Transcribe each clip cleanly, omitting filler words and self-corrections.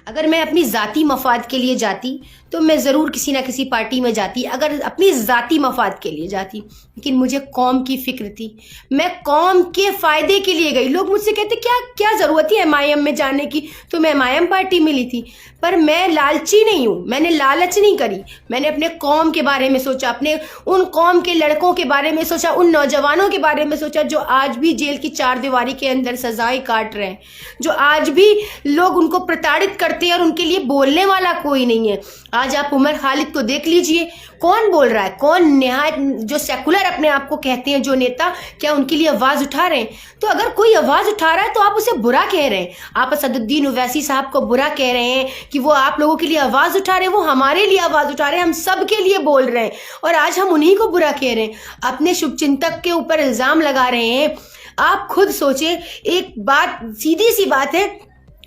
अगर मैं अपनी ज़ाती मफाद के लिए जाती तो मैं ज़रूर किसी ना किसी पार्टी में जाती, अगर अपनी ज़ाती मफाद के लिए जाती। लेकिन मुझे कौम की फ़िक्र थी, मैं कौम के फ़ायदे के लिए गई। लोग मुझसे कहते क्या क्या ज़रूरत है एमआईएम में जाने की, तो मैं एमआईएम पार्टी मिली थी। पर मैं लालची नहीं हूँ, मैंने लालच नहीं करी। मैंने अपने कौम के बारे में सोचा, अपने उन कौम के लड़कों के बारे में सोचा, उन नौजवानों के बारे में सोचा जो आज भी जेल की चार दीवारी के अंदर सजाएं काट रहे हैं, जो आज भी लोग उनको प्रताड़ित करते हैं और उनके लिए बोलने वाला कोई नहीं है। आज आप उमर खालिद को देख लीजिए, कौन बोल रहा है, कौन निहायत जो सेकुलर अपने आप को कहते हैं जो नेता, क्या उनके लिए आवाज उठा रहे हैं? तो अगर कोई आवाज उठा रहा है तो आप उसे बुरा कह रहे हैं। आप असदुद्दीन ओवैसी साहब को बुरा कह रहे हैं कि वो आप लोगों के लिए आवाज उठा रहे हैं, वो हमारे लिए आवाज उठा रहे हैं, हम सब के लिए बोल रहे हैं, और आज हम उन्हीं को बुरा कह रहे हैं, अपने शुभचिंतक के ऊपर इल्जाम लगा रहे हैं। आप खुद सोचे, एक बात सीधी सी बात है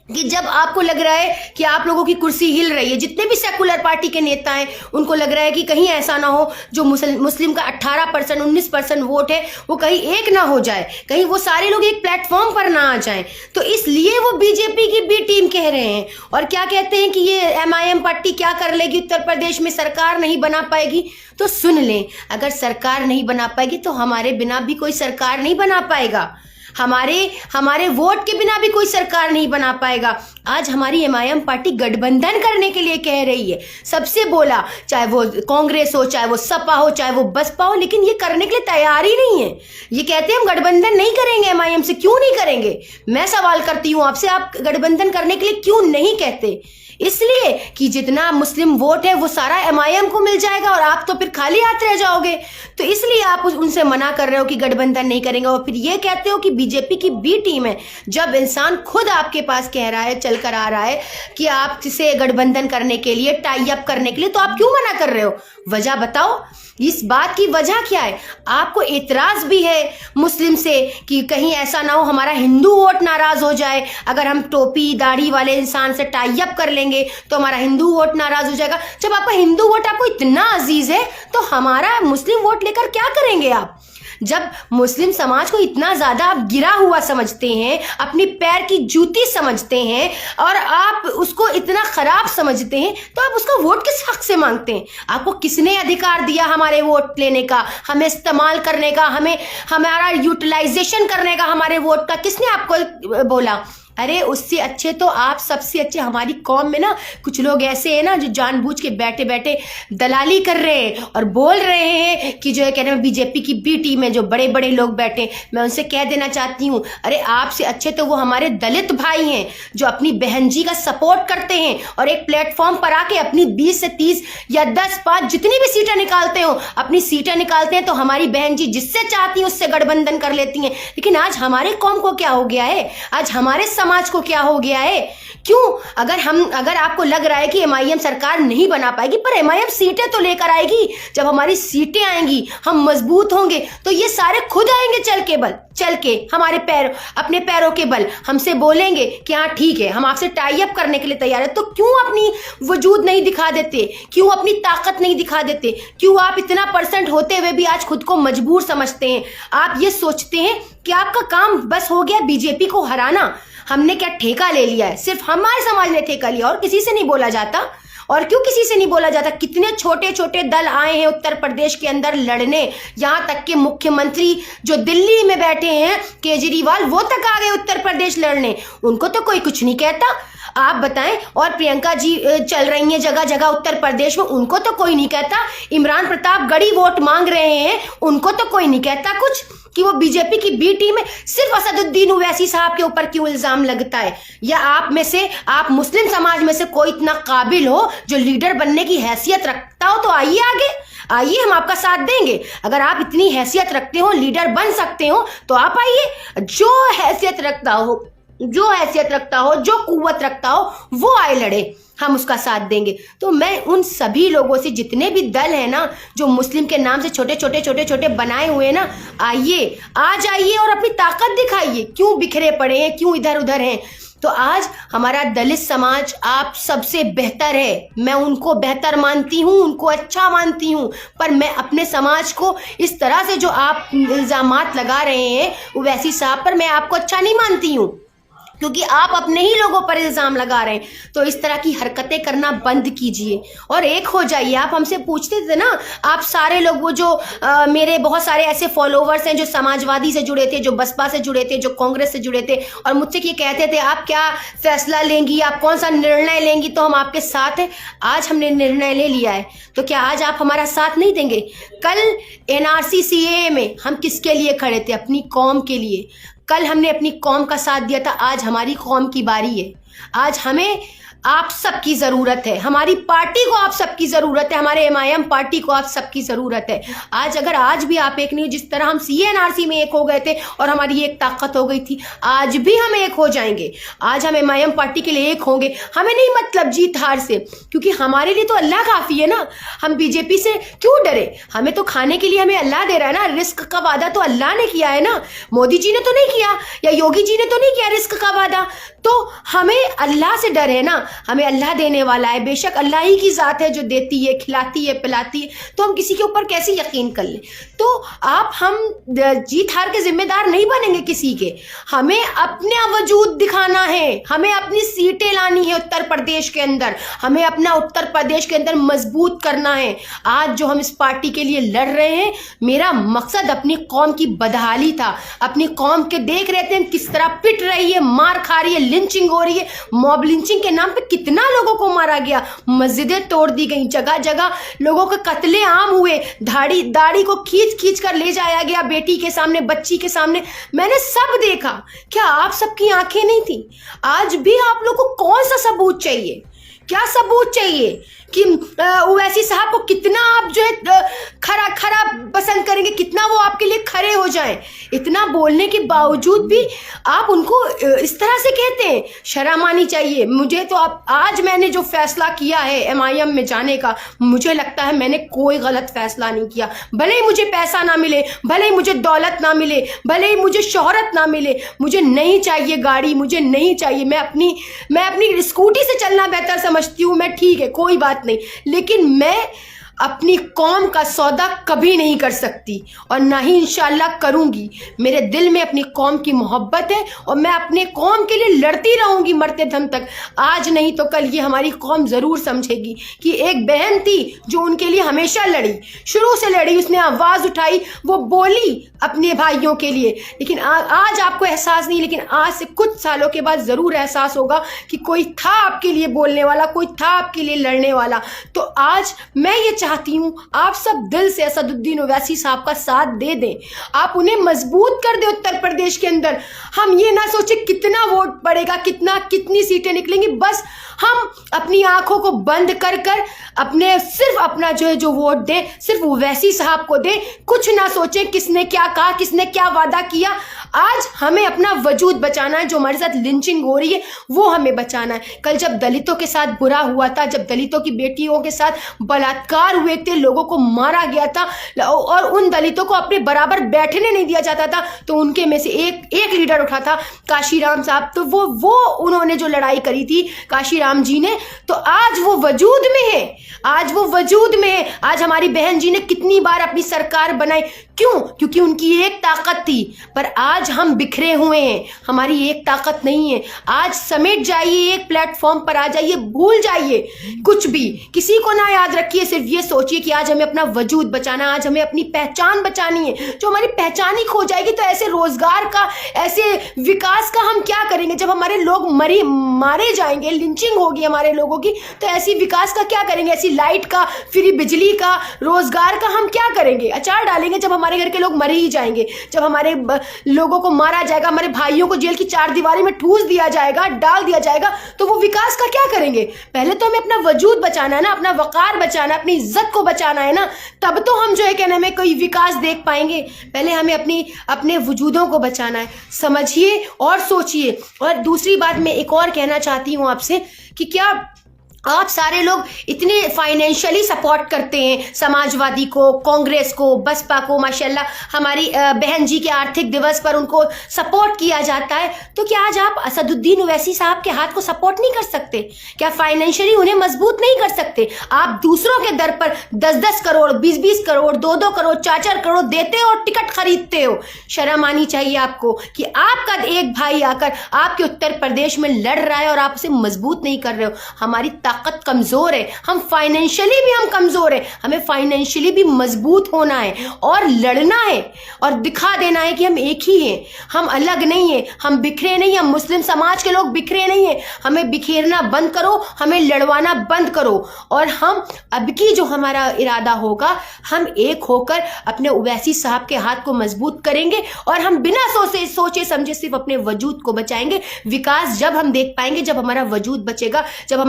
कि जब आपको लग रहा है कि आप लोगों की कुर्सी हिल रही है, जितने भी सेकुलर पार्टी के नेता हैं उनको लग रहा है कि कहीं ऐसा ना हो जो मुस्लिम का 18% 19% वोट है वो कहीं एक ना हो जाए, कहीं वो सारे लोग एक प्लेटफॉर्म पर ना आ जाएं, तो इसलिए वो बीजेपी की बी टीम कह रहे हैं। और क्या कहते हैं कि ये एमआईएम पार्टी क्या कर लेगी, उत्तर प्रदेश में सरकार नहीं बना पाएगी। तो सुन लें, अगर सरकार नहीं बना पाएगी तो हमारे बिना भी कोई सरकार नहीं बना पाएगा, हमारे वोट के बिना भी कोई सरकार नहीं बना पाएगा। आज हमारी एमआईएम पार्टी गठबंधन करने के लिए कह रही है, सबसे बोला, चाहे वो कांग्रेस हो, चाहे वो सपा हो, चाहे वो बसपा हो, लेकिन ये करने के लिए तैयार ही नहीं है। ये कहते हैं हम गठबंधन नहीं करेंगे एमआईएम से। क्यों नहीं करेंगे? मैं सवाल करती हूं आपसे, आप गठबंधन करने के लिए क्यों नहीं कहते? इसलिए कि जितना मुस्लिम वोट है वो सारा एमआईएम को मिल जाएगा और आप तो फिर खाली हाथ रह जाओगे। तो इसलिए आप उनसे मना कर रहे हो कि गठबंधन नहीं करेंगे, और फिर ये कहते हो कि बीजेपी की बी टीम है। जब इंसान खुद आपके पास कह रहा है, चल कर आ रहा है कि आप से गठबंधन करने के लिए, टाई अप करने के लिए, तो आप क्यों मना कर रहे हो? वजह बताओ, इस बात की वजह क्या है? आपको एतराज भी है मुस्लिम से कि कहीं ऐसा ना हो हमारा हिंदू वोट नाराज हो जाए, अगर हम टोपी दाढ़ी वाले इंसान से टाई अप कर लेंगे तो हमारा हिंदू वोट नाराज हो जाएगा। जब आपका हिंदू वोट आपको इतना अजीज है तो हमारा मुस्लिम वोट लेकर क्या करेंगे आप? जब मुस्लिम समाज को इतना ज्यादा आप गिरा हुआ समझते हैं, अपनी पैर की जूती समझते हैं, और आप उसको इतना खराब समझते हैं, तो आप उसका वोट किस हक से मांगते हैं? आपको किसने अधिकार दिया हमारे वोट लेने का, हमें इस्तेमाल करने का, हमें हमारा यूटिलाइजेशन करने का हमारे वोट का? किसने आपको बोला? अरे उससे अच्छे तो आप, सबसे अच्छे हमारी कौम में ना कुछ लोग ऐसे हैं ना जो जानबूझ के बैठे बैठे दलाली कर रहे हैं और बोल रहे हैं कि जो है कह रहे हैं बीजेपी की बी टीम है, जो बड़े बड़े लोग बैठे। मैं उनसे कह देना चाहती हूँ, अरे आपसे अच्छे तो वो हमारे दलित भाई हैं जो अपनी बहन जी का सपोर्ट करते हैं और एक प्लेटफॉर्म पर आके अपनी 20 से 30 या 10-5 जितनी भी सीटें निकालते हो, अपनी सीटें निकालते हैं, तो हमारी बहन जी जिससे चाहती है उससे गठबंधन कर लेती हैं। लेकिन आज हमारे कौम को क्या हो गया है, आज हमारे समाज को क्या हो गया है? क्यों? अगर आपको लग रहा है कि एमआईएम सरकार नहीं बना पाएगी, पर एमआईएम सीटें तो लेकर आएगी। जब हमारी सीटें आएंगी, हम मजबूत होंगे, तो ये सारे खुद आएंगे चल के हमारे अपने पैरों के बल हमसे बोलेंगे कि हाँ ठीक है, हम आपसे टाई अप करने के लिए तैयार है। तो क्यों अपनी वजूद नहीं दिखा देते? क्यों अपनी ताकत नहीं दिखा देते? क्यों आप इतना परसेंट होते हुए भी आज खुद को मजबूर समझते हैं? आप ये सोचते हैं कि आपका काम बस हो गया बीजेपी को हराना। हमने क्या ठेका ले लिया है? सिर्फ हमारे समाज ने ठेका लिया, और किसी से नहीं बोला जाता। और क्यों किसी से नहीं बोला जाता? कितने छोटे छोटे दल आए हैं उत्तर प्रदेश के अंदर लड़ने, यहां तक कि मुख्यमंत्री जो दिल्ली में बैठे हैं केजरीवाल, वो तक आ गए उत्तर प्रदेश लड़ने, उनको तो कोई कुछ नहीं कहता। आप बताएं। और प्रियंका जी चल रही हैं जगह जगह उत्तर प्रदेश में, उनको तो कोई नहीं कहता। इमरान प्रताप गढ़ी वोट मांग रहे हैं, उनको तो कोई नहीं कहता कुछ कि वो बीजेपी की बी टीम है। सिर्फ असदुद्दीन ओवैसी साहब के ऊपर क्यों इल्जाम लगता है? या आप मुस्लिम समाज में से कोई इतना काबिल हो जो लीडर बनने की हैसियत रखता हो, तो आइए आगे, आइए, हम आपका साथ देंगे। अगर आप इतनी हैसियत रखते हो, लीडर बन सकते हो, तो आप आइए। जो हैसियत रखता हो, जो कुव्वत रखता हो, वो आए लड़े, हम उसका साथ देंगे। तो मैं उन सभी लोगों से, जितने भी दल है ना जो मुस्लिम के नाम से छोटे छोटे बनाए हुए हैं ना, आइए, आ जाइए और अपनी ताकत दिखाइए। क्यों बिखरे पड़े हैं, क्यों इधर उधर हैं? तो आज हमारा दलित समाज आप सबसे बेहतर है, मैं उनको बेहतर मानती हूँ, उनको अच्छा मानती हूँ, पर मैं अपने समाज को इस तरह से जो आप इल्जामात लगा रहे हैं ओवैसी साहब पर, मैं आपको अच्छा नहीं मानती हूँ। क्योंकि आप अपने ही लोगों पर इल्जाम लगा रहे हैं। तो इस तरह की हरकतें करना बंद कीजिए और एक हो जाइए। आप हमसे पूछते थे ना, आप सारे लोग, वो जो मेरे बहुत सारे ऐसे फॉलोवर्स हैं जो समाजवादी से जुड़े थे, जो बसपा से जुड़े थे, जो कांग्रेस से जुड़े थे, और मुझसे ये कहते थे आप क्या फैसला लेंगी, आप कौन सा निर्णय लेंगी, तो हम आपके साथ हैं। आज हमने निर्णय ले लिया है, तो क्या आज आप हमारा साथ नहीं देंगे? कल एनआरसी सीएए में हम किसके लिए खड़े थे? अपनी कौम के लिए। कल हमने अपनी कौम का साथ दिया था, आज हमारी कौम की बारी है। आज हमें आप सबकी जरूरत है, हमारी पार्टी को आप सबकी जरूरत है, हमारे एमआईएम पार्टी को आप सबकी जरूरत है। आज अगर आज भी आप एक नहीं, जिस तरह हम सीएनआरसी में एक हो गए थे और हमारी एक ताकत हो गई थी, आज भी हम एक हो जाएंगे। आज हम एमआईएम पार्टी के लिए एक होंगे। हमें नहीं मतलब जीत हार से, क्योंकि हमारे लिए तो अल्लाह काफी है ना। हम बीजेपी से क्यों डरे? हमें तो खाने के लिए हमें अल्लाह दे रहा है ना। रिस्क का वादा तो अल्लाह ने किया है ना, मोदी जी ने तो नहीं किया, या योगी जी ने तो नहीं किया रिस्क का वादा। तो हमें अल्लाह से डर है ना, हमें अल्लाह देने वाला है। बेशक अल्लाह ही की जात है जो देती है, खिलाती है, पिलाती है, तो हम किसी के ऊपर कैसे यकीन कर लें? तो हम जीत हार के जिम्मेदार नहीं बनेंगे किसी के। हमें अपना वजूद दिखाना है, हमें अपनी सीटें लानी है उत्तर प्रदेश के अंदर, हमें अपना उत्तर प्रदेश के अंदर मजबूत करना है। आज जो हम इस पार्टी के लिए लड़ रहे हैं, मेरा मकसद अपनी कौम की बदहाली था। अपनी कौम के देख रहे थे किस तरह पिट रही है, मार खा रही है, लिंचिंग हो रही है। मॉब लिंचिंग के नाम पे कितना लोगों को मारा गया, मस्जिदें तोड़ दी गई, जगह जगह लोगों के कत्ले आम हुए, दाढ़ी को खींच खींच कर ले जाया गया, बेटी के सामने, बच्ची के सामने। मैंने सब देखा। क्या आप सबकी आंखें नहीं थी? आज भी आप लोग को कौन सा सबूत चाहिए? क्या सबूत चाहिए कि ओवैसी साहब को कितना आप जो है खरा खरा पसंद करेंगे, कितना वो आपके लिए खड़े हो जाएं? इतना बोलने के बावजूद भी आप उनको इस तरह से कहते हैं। शर्म आनी चाहिए। मुझे तो आज मैंने जो फैसला किया है एमआईएम में जाने का, मुझे लगता है मैंने कोई गलत फैसला नहीं किया। भले ही मुझे पैसा ना मिले, भले ही मुझे दौलत ना मिले, भले ही मुझे शोहरत ना मिले, मुझे नहीं चाहिए गाड़ी, मुझे नहीं चाहिए। मैं अपनी स्कूटी से चलना बेहतर समझती हूँ, मैं ठीक है, कोई बात नहीं, लेकिन मैं अपनी कौम का सौदा कभी नहीं कर सकती और ना ही इंशाल्लाह करूंगी। मेरे दिल में अपनी कौम की मोहब्बत है और मैं अपने कौम के लिए लड़ती रहूंगी मरते दम तक। आज नहीं तो कल ये हमारी कौम जरूर समझेगी कि एक बहन थी जो उनके लिए हमेशा लड़ी, शुरू से लड़ी, उसने आवाज उठाई, वो बोली अपने भाइयों के लिए। लेकिन आज आपको एहसास नहीं, लेकिन आज से कुछ सालों के बाद जरूर एहसास होगा कि कोई था आपके लिए बोलने वाला, कोई था आपके लिए लड़ने वाला। तो आज मैं ये चाहती हूं आप सब दिल से असदुद्दीन ओवैसी साहब का साथ दे दें, आप उन्हें मजबूत कर दें उत्तर प्रदेश के अंदर। हम ये ना सोचे कितना वोट पड़ेगा, कितनी सीटें निकलेंगी, बस हम अपनी आंखों को बंद कर कर सिर्फ अपना जो वोट दें, सिर्फ ओवैसी साहब को दें। कुछ ना सोचें किसने क्या कहा, किसने क्या वादा किया। आज हमें अपना वजूद बचाना है। जो हमारे साथ लिंचिंग हो रही है वो हमें बचाना है। कल जब दलितों के साथ बुरा हुआ था, जब दलितों की बेटियों के साथ बलात्कार हुए थे, लोगों को मारा गया था और उन दलितों को अपने बराबर बैठने नहीं दिया जाता था, तो उनके में से एक लीडर उठा था काशीराम साहब। तो वो उन्होंने जो लड़ाई करी थी काशीराम जी ने, तो आज वो वजूद में है, आज वो वजूद में है। आज हमारी बहन जी ने कितनी बार अपनी सरकार बनाई, क्यों? क्योंकि उनकी एक ताकत थी। पर आज हम बिखरे हुए हैं, हमारी एक ताकत नहीं है। आज समेट जाइए, एक प्लेटफॉर्म पर आ जाइए, भूल जाइए कुछ भी, किसी को ना याद रखिए, सिर्फ ये सोचिए कि आज हमें अपना वजूद बचाना, आज हमें अपनी पहचान बचानी है। जो हमारी पहचान ही खो जाएगी तो ऐसे रोजगार का, ऐसे विकास का हम क्या करेंगे? जब हमारे लोग मारे जाएंगे, लिंचिंग होगी हमारे लोगों की, तो ऐसी विकास का क्या करेंगे? ऐसी लाइट का, फ्री बिजली का, रोजगार का हम क्या करेंगे? अचार डालेंगे जब हमारे घर के लोग मर ही जाएंगे, जब हमारे लोगों को मारा जाएगा, हमारे भाइयों को जेल की चार दीवारी में ठूस दिया जाएगा, डाल दिया जाएगा, तो वो विकास का क्या करेंगे? पहले तो हमें अपना वजूद बचाना है ना, अपना वकार बचाना है, अपनी इज्जत को बचाना है ना, तब तो हम जो है कहने में कोई विकास देख पाएंगे। पहले हमें अपने वजूदों को बचाना है। समझिए और सोचिए। और दूसरी बात मैं एक और कहना चाहती हूं आपसे कि क्या आप सारे लोग इतने फाइनेंशियली सपोर्ट करते हैं समाजवादी को, कांग्रेस को, बसपा को। माशाल्लाह हमारी बहन जी के आर्थिक दिवस पर उनको सपोर्ट किया जाता है। तो क्या आज आप असदुद्दीन ओवैसी साहब के हाथ को सपोर्ट नहीं कर सकते? क्या फाइनेंशियली उन्हें मजबूत नहीं कर सकते? आप दूसरों के दर पर 10-10 करोड़, 20-20 करोड़, 2-2 करोड़, 4-4 करोड़ देते हो और टिकट खरीदते हो। शर्म आनी चाहिए आपको कि आपका एक भाई आकर आपके उत्तर प्रदेश में लड़ रहा है और आप उसे मजबूत नहीं कर रहे हो। हमारी ताकत कमजोर है, हम फाइनेंशियली भी हम कमजोर है, हमें फाइनेंशियली भी मजबूत होना है और लड़ना है और दिखा देना है कि हम एक ही हैं, हम अलग नहीं है, हम बिखरे नहीं, हम मुस्लिम समाज के लोग बिखरे नहीं है। हमें बिखेरना बंद करो, हमें लड़वाना बंद करो और हम अब की जो हमारा इरादा होगा, हम एक होकर अपने ओवैसी साहब के हाथ को मजबूत करेंगे और हम बिना सोचे समझे सिर्फ अपने वजूद को बचाएंगे। विकास जब हम देख पाएंगे, जब हमारा वजूद बचेगा, जब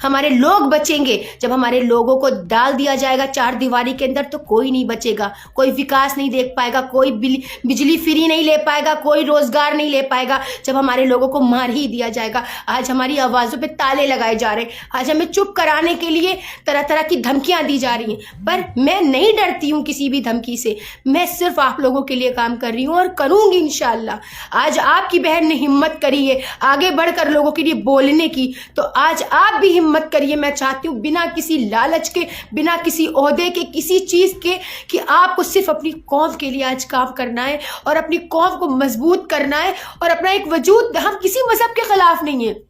हमारे लोग बचेंगे, जब हमारे लोगों को डाल दिया जाएगा चार दीवारी के अंदर, तो कोई नहीं बचेगा, कोई विकास नहीं देख पाएगा, कोई बिजली फ्री नहीं ले पाएगा, कोई रोजगार नहीं ले पाएगा, जब हमारे लोगों को मार ही दिया जाएगा। आज हमारी आवाजों पे ताले लगाए जा रहे हैं, आज हमें चुप कराने के लिए तरह तरह की धमकियां दी जा रही हैं, पर मैं नहीं डरती हूं किसी भी धमकी से। मैं सिर्फ आप लोगों के लिए काम कर रही हूं और करूंगी इंशाअल्लाह। आज आपकी बहन ने हिम्मत करी है आगे बढ़कर लोगों के लिए बोलने की, तो आज आप भी हिम्मत करिए। मैं चाहती हूं बिना किसी लालच के, बिना किसी ओहदे के, किसी चीज के, कि आपको सिर्फ अपनी कौम के लिए आज काम करना है और अपनी कौम को मजबूत करना है और अपना एक वजूद। हम किसी मजहब के खिलाफ नहीं है,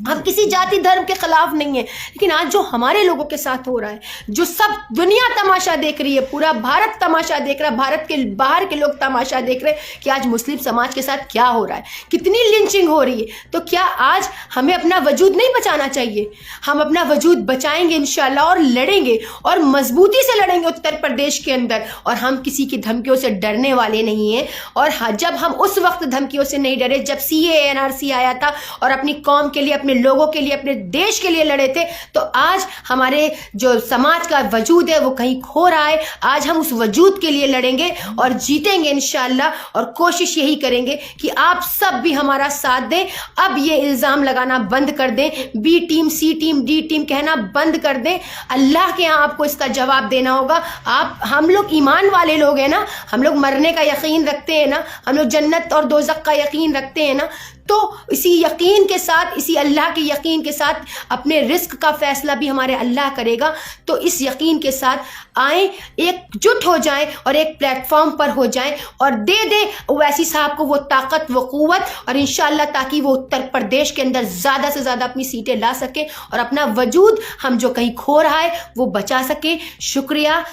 हम किसी जाति धर्म के खिलाफ नहीं है, लेकिन आज जो हमारे लोगों के साथ हो रहा है, जो सब दुनिया तमाशा देख रही है, पूरा भारत तमाशा देख रहा है, भारत के बाहर के लोग तमाशा देख रहे हैं कि आज मुस्लिम समाज के साथ क्या हो रहा है, कितनी लिंचिंग हो रही है। तो क्या आज हमें अपना वजूद नहीं बचाना चाहिए? हम अपना वजूद बचाएंगे इंशाल्लाह और लड़ेंगे और मजबूती से लड़ेंगे उत्तर प्रदेश के अंदर, और हम किसी की धमकियों से डरने वाले नहीं हैं। और जब हम उस वक्त धमकियों से नहीं डरे, जब CAA NRC आया था और अपनी कौम के लिए, अपने लोगों के लिए, अपने देश के लिए लड़े थे, तो आज हमारे जो समाज का वजूद है वो कहीं खो रहा है। आज हम उस वजूद के लिए लड़ेंगे और जीतेंगे इंशाल्लाह, और कोशिश यही करेंगे कि आप सब भी हमारा साथ दें। अब ये इल्जाम लगाना बंद कर दें, B team, C team, D team कहना बंद कर दें। अल्लाह के यहाँ आपको इसका जवाब देना होगा। हम लोग ईमान वाले लोग हैं ना, हम लोग मरने का यकीन रखते हैं ना, हम लोग जन्नत और दोज़ख का यकीन रखते हैं ना, तो इसी यकीन के साथ, इसी अल्लाह के यकीन के साथ अपने रिस्क का फैसला भी हमारे अल्लाह करेगा। तो इस यकीन के साथ आए, एकजुट हो जाएं और एक प्लेटफॉर्म पर हो जाएं और दे दे ओवैसी साहब को वो ताकत, वो क़ुव्वत, और इंशाअल्लाह ताकि वो उत्तर प्रदेश के अंदर ज़्यादा से ज़्यादा अपनी सीटें ला सके और अपना वजूद हम जो कहीं खो रहा है वो बचा सके। शुक्रिया।